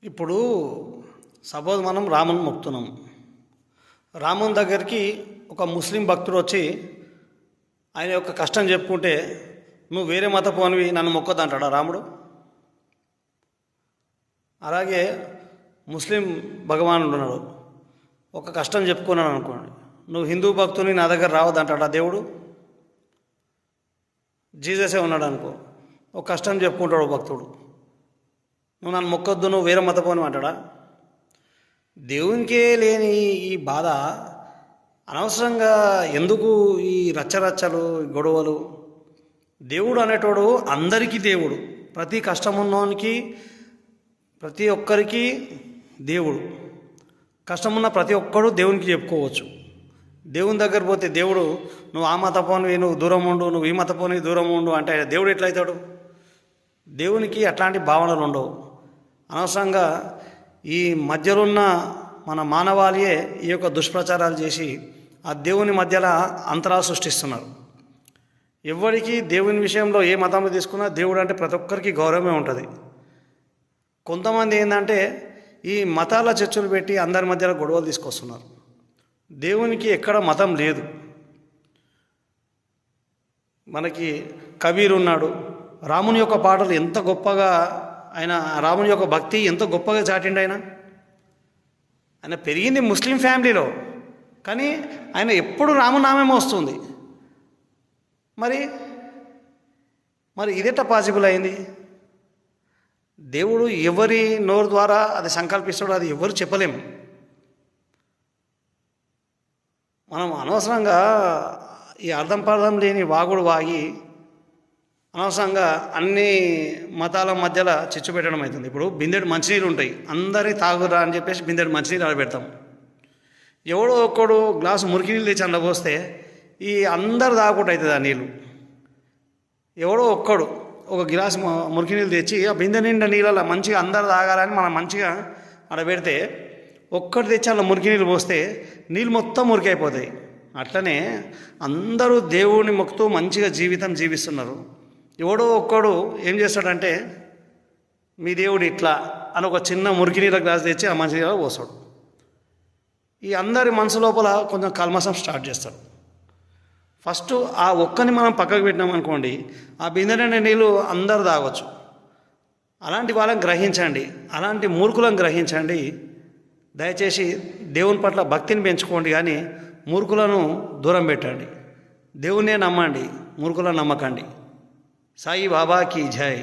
ఇప్పుడు సపోజ్ మనం రాముని మొక్కుతున్నాం. రాముని దగ్గరికి ఒక ముస్లిం భక్తుడు వచ్చి ఆయన యొక్క కష్టం చెప్పుకుంటే నువ్వు వేరే మతపోనివి నన్ను మొక్కదంటాడా రాముడు? అలాగే ముస్లిం భగవానుడు ఉన్నాడు, ఒక కష్టం చెప్పుకున్నాడు అనుకోండి, నువ్వు హిందూ భక్తుని నా దగ్గర రావద్దంటాడా దేవుడు? జీససే ఉన్నాడు అనుకో, ఒక కష్టం చెప్పుకుంటాడు భక్తుడు, నువ్వు నన్ను మొక్కొద్దు, నువ్వు వేరే మతపోని అంటాడా? దేవునికే లేని ఈ బాధ అనవసరంగా ఎందుకు ఈ రచ్చరచ్చలు గొడవలు? దేవుడు అనేటోడు అందరికీ దేవుడు, ప్రతి కష్టం ఉన్నోనికి ప్రతి ఒక్కరికి దేవుడు. కష్టమున్న ప్రతి ఒక్కడు దేవునికి చెప్పుకోవచ్చు. దేవుని దగ్గర పోతే దేవుడు నువ్వు ఆ మతపోనివి నువ్వు దూరం ఉండు, నువ్వు ఈ మతపోనివి దూరం ఉండు అంటే దేవుడు ఎట్లయితాడు? దేవునికి అట్లాంటి భావనలు ఉండవు. అనవసరంగా ఈ మధ్యలో ఉన్న మన మానవాళియే ఈ యొక్క దుష్ప్రచారాలు చేసి ఆ దేవుని మధ్యలో అంతరాలు సృష్టిస్తున్నారు. ఎవరికి దేవుని విషయంలో ఏ మతంలో తీసుకున్నా దేవుడు అంటే ప్రతి ఒక్కరికి గౌరవమే ఉంటుంది. కొంతమంది ఏంటంటే ఈ మతాల చర్చలు పెట్టి అందరి మధ్యలో గొడవలు తీసుకొస్తున్నారు. దేవునికి ఎక్కడ మతం లేదు. మనకి కబీర్ ఉన్నాడు, రాముని యొక్క పాటలు ఎంత గొప్పగా, ఆయన రాముని యొక్క భక్తి ఎంత గొప్పగా చాటిండు. ఆయన పెరిగింది ముస్లిం ఫ్యామిలీలో, కానీ ఆయన ఎప్పుడు రామనామమే వస్తుంది. మరి ఇదేట పాసిబుల్ అయింది? దేవుడు ఎవరి నోరు ద్వారా అది సంకల్పిస్తాడో అది ఎవరు చెప్పలేము. మనం అనవసరంగా ఈ అర్థం పర్థం లేని వాగుడు వాగి అనవసరంగా అన్ని మతాల మధ్యలో చిచ్చు పెట్టడం అవుతుంది. ఇప్పుడు బిందెడు మంచినీళ్ళు ఉంటాయి, అందరి తాగురా అని చెప్పేసి బిందెడు మంచినీళ్ళు ఆడబెడతాం. ఎవడో ఒక్కడు గ్లాసు మురికి నీళ్ళు తెచ్చి అందులో పోస్తే ఈ అందరు తాగకుండా అవుతుంది ఆ నీళ్ళు. ఎవడో ఒక్కడు ఒక గ్లాసు మురికి నీళ్ళు తెచ్చి ఆ బిందె నిండా నీళ్ళలో మంచిగా అందరు తాగాలని మనం మంచిగా ఆడబెడితే ఒక్కటి తెచ్చి అలా మురికి నీళ్ళు పోస్తే నీళ్ళు మొత్తం మురికి అయిపోతాయి. అట్లనే అందరూ దేవుడిని మొక్కుతూ మంచిగా జీవితం జీవిస్తున్నారు. ఎవడో ఒక్కడు ఏం చేస్తాడంటే మీ దేవుడు ఇట్లా అని ఒక చిన్న మురికి నీళ్ళ గ్లాస్ తెచ్చి ఆ మంచి నీళ్ళలో పోస్తాడు. ఈ అందరి మనసు లోపల కొంచెం కల్మషం స్టార్ట్ చేస్తాడు. ఫస్ట్ ఆ ఒక్కని మనం పక్కకు పెట్టినామనుకోండి, ఆ బిందె నీళ్ళు అందరు తాగొచ్చు. అలాంటి వాళ్ళని గ్రహించండి, అలాంటి మూర్ఖులను గ్రహించండి. దయచేసి దేవుని పట్ల భక్తిని పెంచుకోండి, కానీ మూర్ఖులను దూరం పెట్టండి. దేవునే నమ్మండి, మూర్ఖులను నమ్మకండి. సాయి బాబాకి జై.